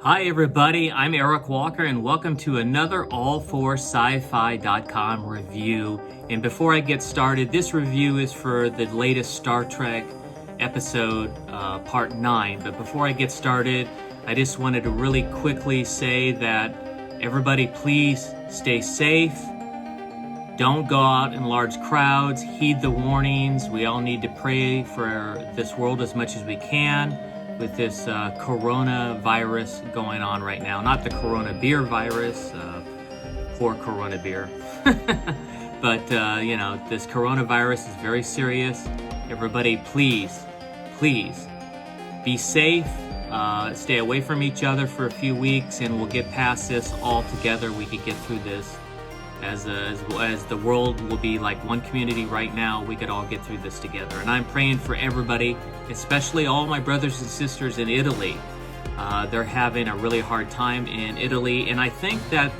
Hi everybody, I'm Eric Walker and welcome to another AllForSciFi.com review. And before I get started, this review is for the latest Star Trek episode, part 9. But before I get started, I just wanted to really quickly say that everybody please stay safe. Don't go out in large crowds, heed the warnings. We all need to pray for this world as much as we can with this coronavirus going on right now. Not the Corona beer virus, poor Corona beer. But, this coronavirus is very serious. Everybody, please be safe. Stay away from each other for a few weeks and we'll get past this all together. We could get through this. As the world will be like one community right now, we could all get through this together. And I'm praying for everybody, especially all my brothers and sisters in Italy. They're having a really hard time in Italy, and I think that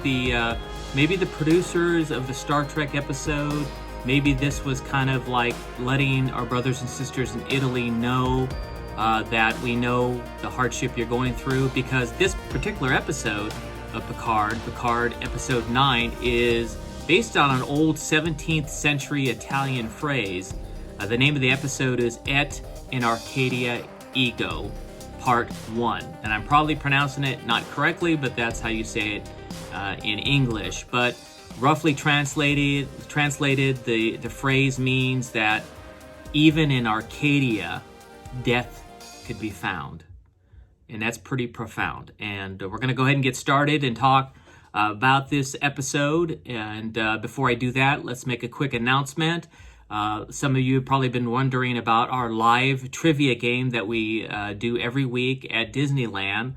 maybe the producers of the Star Trek episode, maybe this was kind of like letting our brothers and sisters in Italy know that we know the hardship you're going through, because this particular episode of Picard episode 9, is based on an old 17th century Italian phrase. The name of the episode is Et in Arcadia Ego, part 1. And I'm probably pronouncing it not correctly, but that's how you say it in English. But roughly translated, the phrase means that even in Arcadia, death could be found. And that's pretty profound. And we're going to go ahead and get started and talk about this episode. And before I do that, let's make a quick announcement. Some of you have probably been wondering about our live trivia game that we do every week at Disneyland.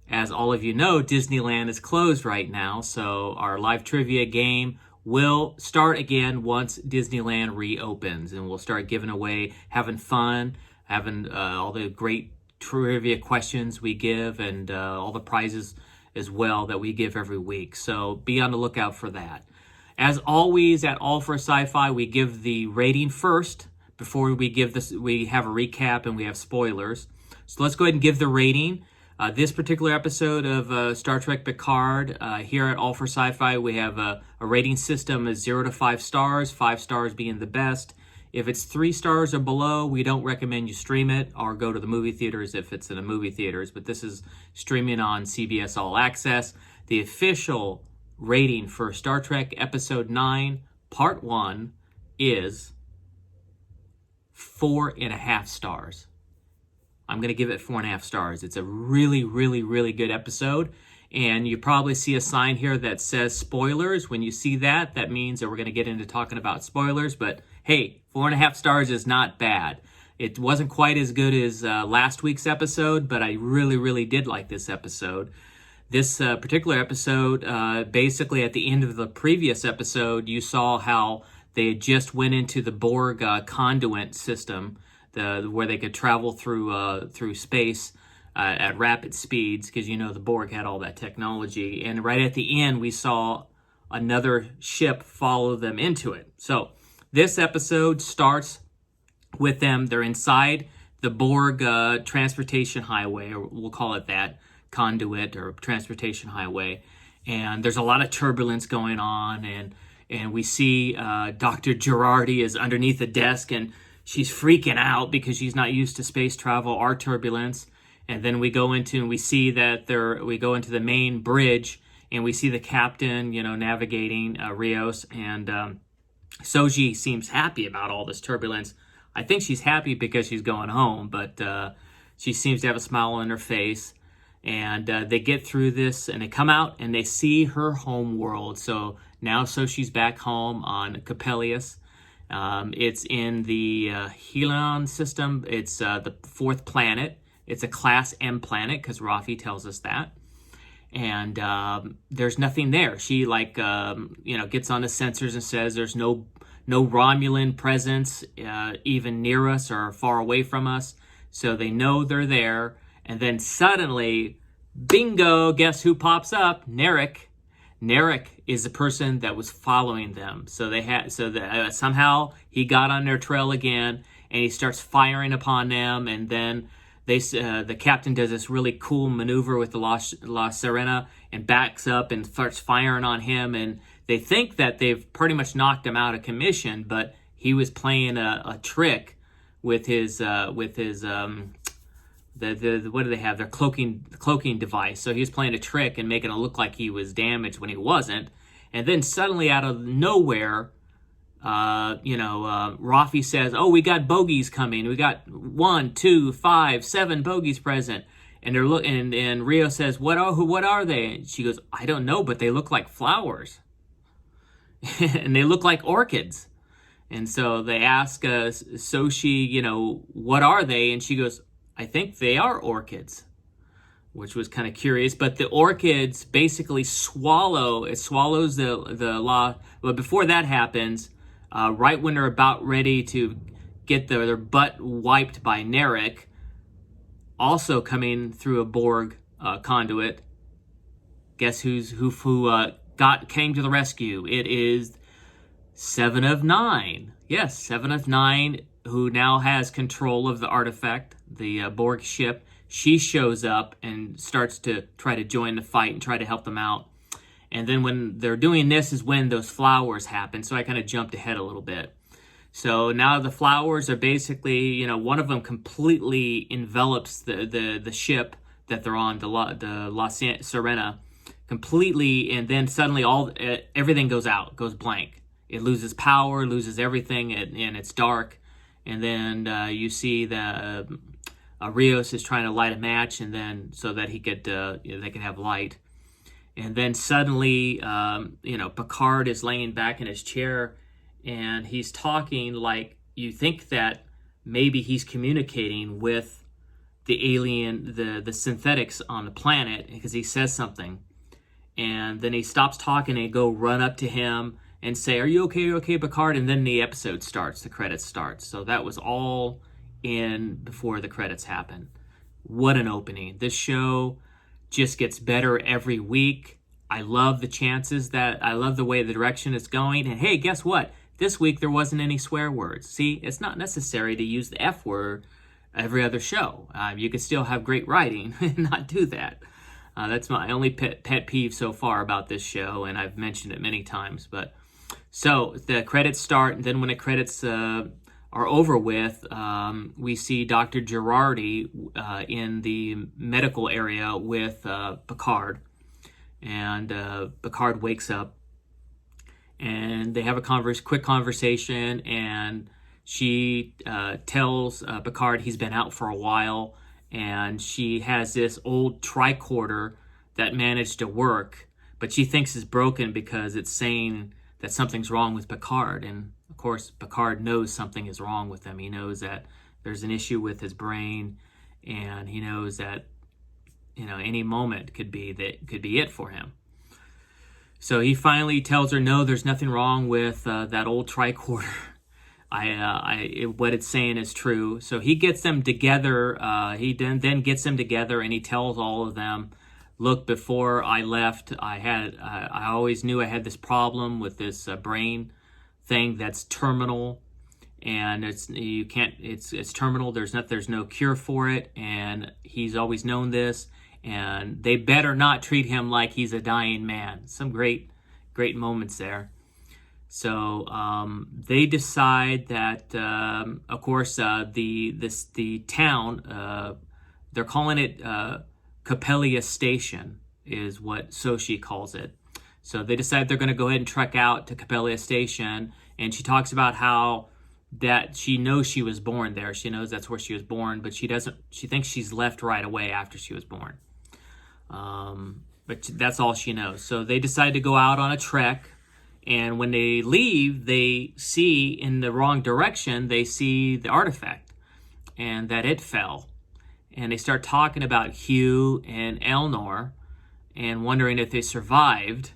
As all of you know, Disneyland is closed right now. So our live trivia game will start again once Disneyland reopens. And we'll start giving away, having fun, having all the great trivia questions we give, and all the prizes as well that we give every week. So be on the lookout for that. As always at AllForSciFi, we give the rating first before we give this. We have a recap and we have spoilers. So let's go ahead and give the rating. This particular episode of Star Trek Picard, here at AllForSciFi, we have a rating system of 0 to 5 stars, 5 stars being the best. If it's 3 stars or below, we don't recommend you stream it or go to the movie theaters if it's in the movie theaters. But this is streaming on CBS All Access. The official rating for Star Trek Episode 9, Part 1 is 4.5 stars. I'm going to give it 4.5 stars. It's a really, really, really good episode. And you probably see a sign here that says spoilers. When you see that, that means that we're going to get into talking about spoilers. But hey, 4.5 stars is not bad. It wasn't quite as good as last week's episode, but I really, really did like this episode. This particular episode, basically at the end of the previous episode, you saw how they just went into the Borg conduit system, where they could travel through space at rapid speeds, because the Borg had all that technology. And right at the end, we saw another ship follow them into it. So this episode starts with them. They're inside the Borg transportation highway, or we'll call it that, conduit or transportation highway. And there's a lot of turbulence going on. And we see Dr. Girardi is underneath the desk, and she's freaking out because she's not used to space travel or turbulence. And then we go into and we see that we go into the main bridge, and we see the captain, navigating Rios, and Soji seems happy about all this turbulence. I think she's happy because she's going home, but she seems to have a smile on her face. And they get through this, and they come out, and they see her home world. So now Soji's back home on Coppelius. It's in the Helion system. It's the 4th planet. It's a Class M planet, because Rafi tells us that. And there's nothing there. She gets on the sensors and says there's no Romulan presence even near us or far away from us. So they know they're there. And then suddenly, bingo, guess who pops up? Narek. Narek is the person that was following them. So somehow he got on their trail again, and he starts firing upon them. And then the captain does this really cool maneuver with the La Sirena and backs up and starts firing on him, and they think that they've pretty much knocked him out of commission, but he was playing a trick with his what do they have? Their cloaking device. So he was playing a trick and making it look like he was damaged when he wasn't. And then suddenly out of nowhere, Rafi says, "Oh, we got bogeys coming. We got 1, 2, 5, 7 bogeys present." And they're and Rio says, "What are they?" And she goes, "I don't know, but they look like flowers." And they look like orchids. And so they ask Soshi, "What are they?" And she goes, "I think they are orchids," which was kind of curious. But the orchids basically swallows the law. But before that happens, right when they're about ready to get their butt wiped by Narek, also coming through a Borg conduit, guess who came to the rescue? It is Seven of Nine. Yes, Seven of Nine, who now has control of the artifact, the Borg ship. She shows up and starts to try to join the fight and try to help them out. And then when they're doing this is when those flowers happen. So I kind of jumped ahead a little bit. So now the flowers are basically, one of them completely envelops the ship that they're on, the La Sirena, completely, and then suddenly everything goes out, goes blank. It loses power, loses everything, and it's dark. And then you see that Rios is trying to light a match, and then so that he could they could have light. And then suddenly, Picard is laying back in his chair, and he's talking like you think that maybe he's communicating with the alien, the synthetics on the planet, because he says something. And then he stops talking and go run up to him and say, "Are you okay? Are you okay, Picard?" And then the episode starts, the credits start. So that was all in before the credits happen. What an opening. This show just gets better every week. I love I love the way the direction is going. And hey, guess what? This week there wasn't any swear words. See, it's not necessary to use the F word every other show. You could still have great writing and not do that. That's my only pet peeve so far about this show, and I've mentioned it many times. But so the credits start, and then when the credits are over with, we see Dr. Girardi in the medical area with Picard. And Picard wakes up, and they have a quick conversation, and she tells Picard he's been out for a while, and she has this old tricorder that managed to work, but she thinks it's broken because it's saying that something's wrong with Picard. And of course, Picard knows something is wrong with him. He knows that there's an issue with his brain, and he knows that any moment could be it for him. So he finally tells her, "No, there's nothing wrong with that old tricorder. What it's saying is true." So he gets them together. He then gets them together, and he tells all of them, "Look, before I left, I always knew I had this problem with this brain thing that's terminal, and it's terminal. There's no cure for it, and he's always known this, and they better not treat him like he's a dying man." Some great moments there. So they decide that, of course, the town, they're calling it Capella Station, is what Soshi calls it. So they decide they're going to go ahead and trek out to Capella Station, and she talks about how that she knows she was born there. She knows that's where she was born, but she thinks she's left right away after she was born. But that's all she knows. So they decide to go out on a trek, and when they leave, they see in the wrong direction, they see the artifact, and that it fell. And they start talking about Hugh and Elnor, and wondering if they survived.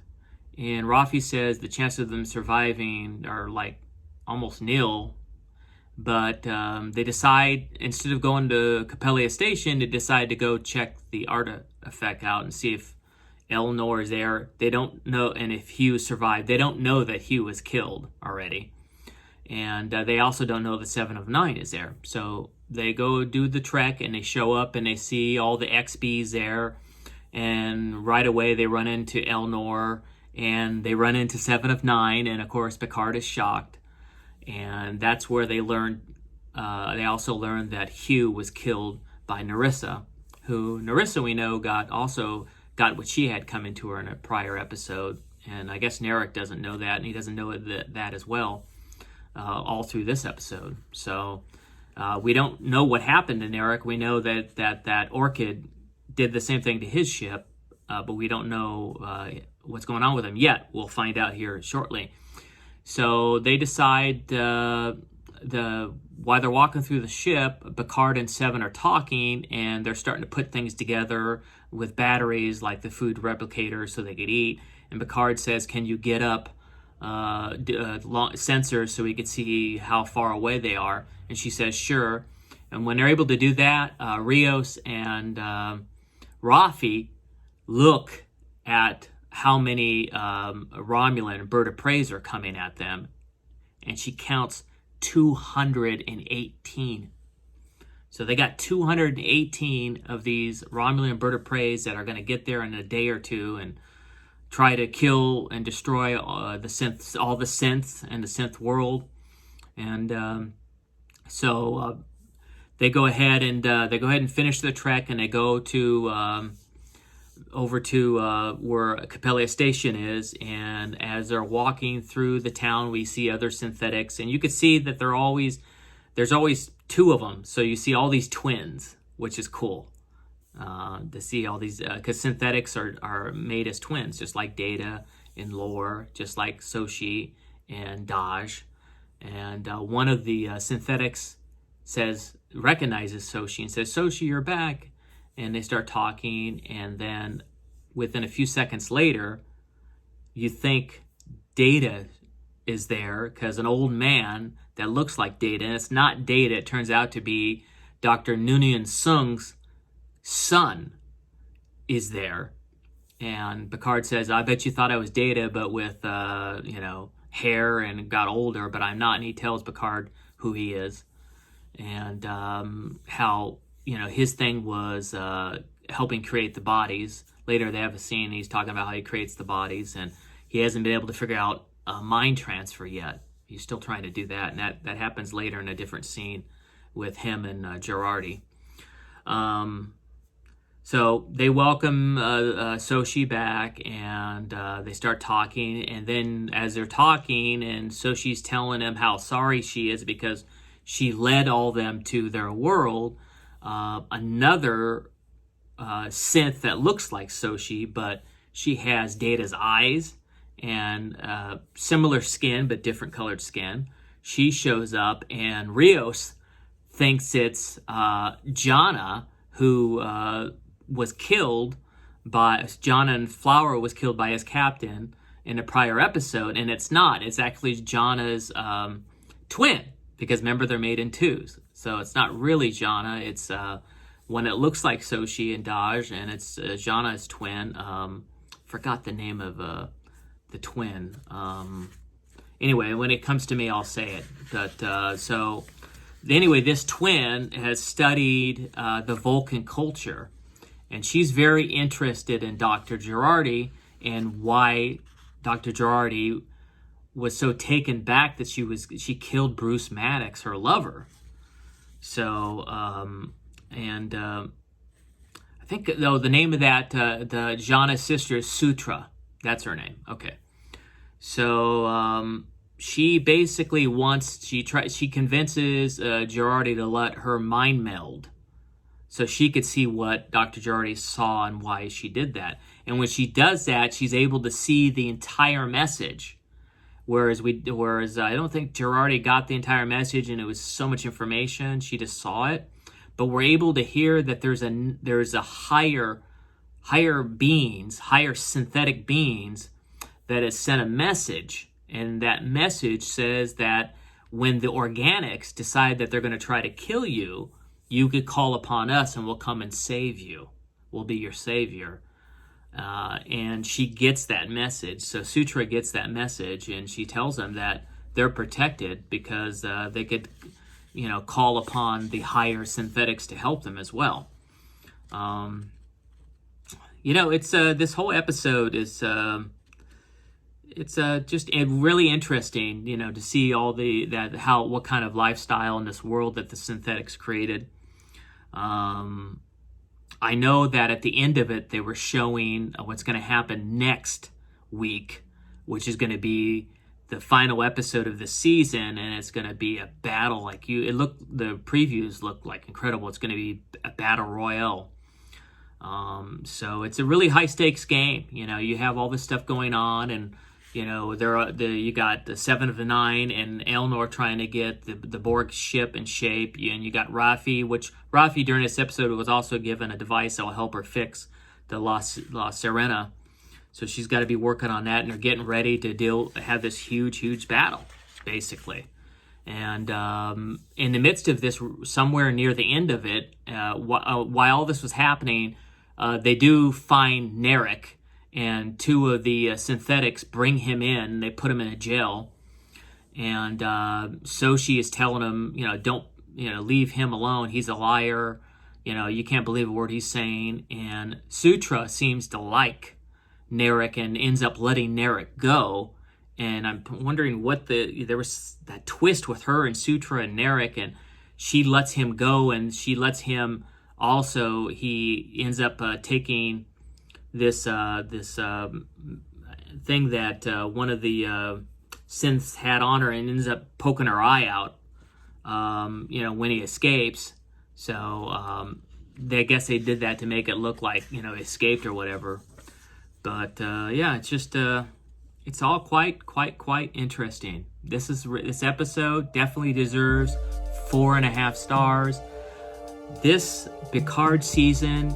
And Rafi says the chances of them surviving are like almost nil. But they decide, instead of going to Capella Station, they decide to go check the artifact out and see if Elnor is there. They don't know, and if Hugh survived. They don't know that Hugh was killed already. And they also don't know the Seven of Nine is there. So they go do the trek, and they show up and they see all the XBs there, and right away they run into Elnor, and they run into Seven of Nine, and of course Picard is shocked, and that's where they learn. They also learned that Hugh was killed by Narissa, who Narissa we know got what she had come into her in a prior episode, and I guess Narek doesn't know that, and he doesn't know that as well, all through this episode. So we don't know what happened to Narek. We know that Orchid did the same thing to his ship, but we don't know what's going on with him yet. We'll find out here shortly. So they decide while they're walking through the ship, Picard and Seven are talking, and they're starting to put things together with batteries like the food replicator so they could eat. And Picard says, "Can you get up sensors so we could see how far away they are?" And she says, "Sure." And when they're able to do that, Rios and Rafi look at how many Romulan bird of prey are coming at them, and she counts 218. So they got 218 of these Romulan bird of prey that are going to get there in a day or two and try to kill and destroy all the synths and the synth world. And so they go ahead and finish the trek, and they go to over to where Capella Station is, and as they're walking through the town, we see other synthetics, and you could see that there's always two of them, so you see all these twins, which is cool to see all these, because synthetics are made as twins, just like Data in lore, just like Soshi and Daj, and one of the synthetics recognizes Soshi and says, "Soshi, you're back." And they start talking, and then within a few seconds later, you think Data is there because an old man that looks like Data, and it's not Data, it turns out to be Dr. Noonien Sung's son, is there. And Picard says, "I bet you thought I was Data, but with hair and got older, but I'm not." And he tells Picard who he is, and how his thing was helping create the bodies. Later they have a scene, he's talking about how he creates the bodies, and he hasn't been able to figure out mind transfer yet. He's still trying to do that, and that happens later in a different scene with him and Girardi. So they welcome Soshi back, and they start talking, and then as they're talking, and Soshi's telling him how sorry she is because she led all them to their world, another synth that looks like Soshi, but she has Data's eyes and similar skin but different colored skin. She shows up, and Rios thinks it's Jana, who was killed by Jana, and Flower was killed by his captain in a prior episode, and it's not. It's actually Jana's twin, because remember, they're made in twos. So it's not really Jana. It's one that looks like Soshi and Daj, and it's Jana's twin. Forgot the name of the twin. Anyway, when it comes to me, I'll say it. But so anyway, this twin has studied the Vulcan culture, and she's very interested in Dr. Girardi and why Dr. Girardi was so taken back that she killed Bruce Maddox, her lover. So, I think, though, the name of that, the Jana's sister is Sutra. That's her name. Okay. So, she basically she convinces Girardi to let her mind meld so she could see what Dr. Girardi saw and why she did that. And when she does that, she's able to see the entire message. Whereas I don't think Girardi got the entire message, and it was so much information, she just saw it. But we're able to hear that there's a higher beings, higher synthetic beings that has sent a message, and that message says that when the organics decide that they're going to try to kill you, you could call upon us, and we'll come and save you. We'll be your savior. And she gets that message. So Sutra gets that message, and she tells them that they're protected because they could call upon the higher synthetics to help them as well. It's this whole episode is it's just really interesting, to see all what kind of lifestyle in this world that the synthetics created. I know that at the end of it, they were showing what's going to happen next week, which is going to be the final episode of the season, and it's going to be a battle. The previews look like incredible. It's going to be a battle royale. So it's a really high stakes game. You have all this stuff going on, and you got the Seven of the Nine and Elnor trying to get the Borg ship in shape, and you got Rafi, which Rafi during this episode was also given a device that will help her fix the La Sirena. So she's got to be working on that, and they're getting ready to have this huge battle, basically. And in the midst of this, somewhere near the end of it, while all this was happening, they do find Narek, and two of the synthetics bring him in. They put him in a jail, and Soshi is telling him, don't, leave him alone. He's a liar. You can't believe a word he's saying. And Sutra seems to like Narek and ends up letting Narek go. And I'm wondering there was that twist with her and Sutra and Narek, and she lets him go, and she lets him also, he ends up taking this thing that one of the synths had on her, and ends up poking her eye out, when he escapes. So I guess they did that to make it look like, he escaped or whatever. But it's just, it's all quite interesting. This episode definitely deserves 4.5 stars. This Picard season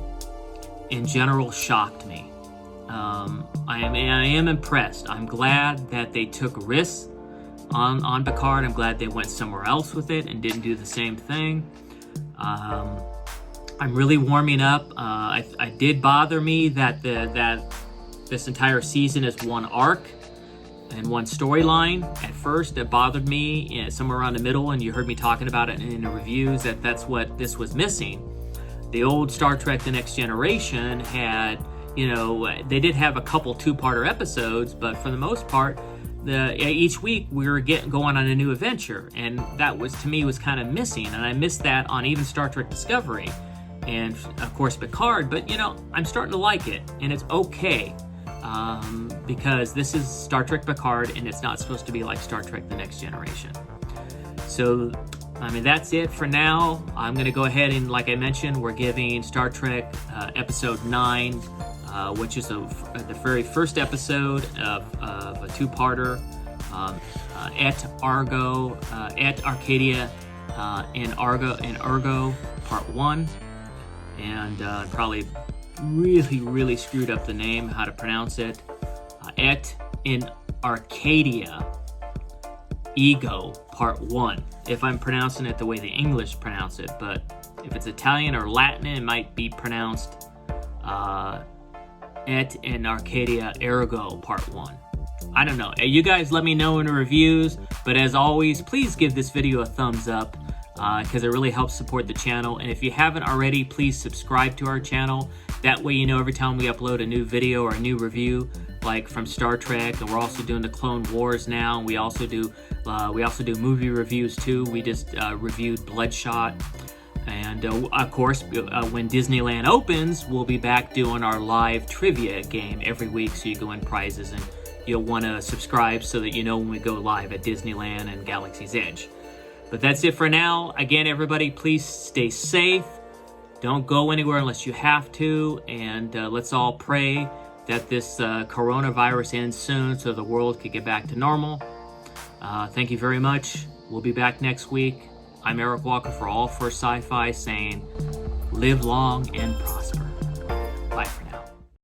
in general shocked me. I am impressed. I'm glad that they took risks on Picard. I'm glad they went somewhere else with it and didn't do the same thing. I'm really warming up. I did bother me that this entire season is one arc and one storyline. At first, it bothered me somewhere around the middle, and you heard me talking about it in the reviews that's what this was missing. The old Star Trek The Next Generation had, they did have a couple 2-parter episodes, but for the most part, each week we were going on a new adventure, and that was, to me, was kind of missing, and I missed that on even Star Trek Discovery, and of course Picard, but I'm starting to like it, and it's okay. Because this is Star Trek Picard, and it's not supposed to be like Star Trek The Next Generation. So, that's it for now. I'm going to go ahead and, like I mentioned, we're giving Star Trek Episode 9, which is the very first episode of a 2-parter, at Arcadia in Argo Part 1. And probably really screwed up the name, how to pronounce it. In Arcadia Ego Part 1, if I'm pronouncing it the way the English pronounce it, but if it's Italian or Latin, it might be pronounced in Arcadia Ego Part 1. I don't know. You guys let me know in the reviews, but as always, please give this video a thumbs up, because it really helps support the channel. And if you haven't already, please subscribe to our channel. That way every time we upload a new video or a new review, like from Star Trek, and we're also doing the Clone Wars now, and we also do movie reviews too. We just reviewed Bloodshot. And of course, when Disneyland opens, we'll be back doing our live trivia game every week, so you go win prizes, and you'll want to subscribe so that you know when we go live at Disneyland and Galaxy's Edge. But that's it for now. Again, everybody, please stay safe. Don't go anywhere unless you have to. And let's all pray that this coronavirus ends soon so the world can get back to normal. Thank you very much. We'll be back next week. I'm Eric Walker for AllForSciFi saying, live long and prosper. Bye.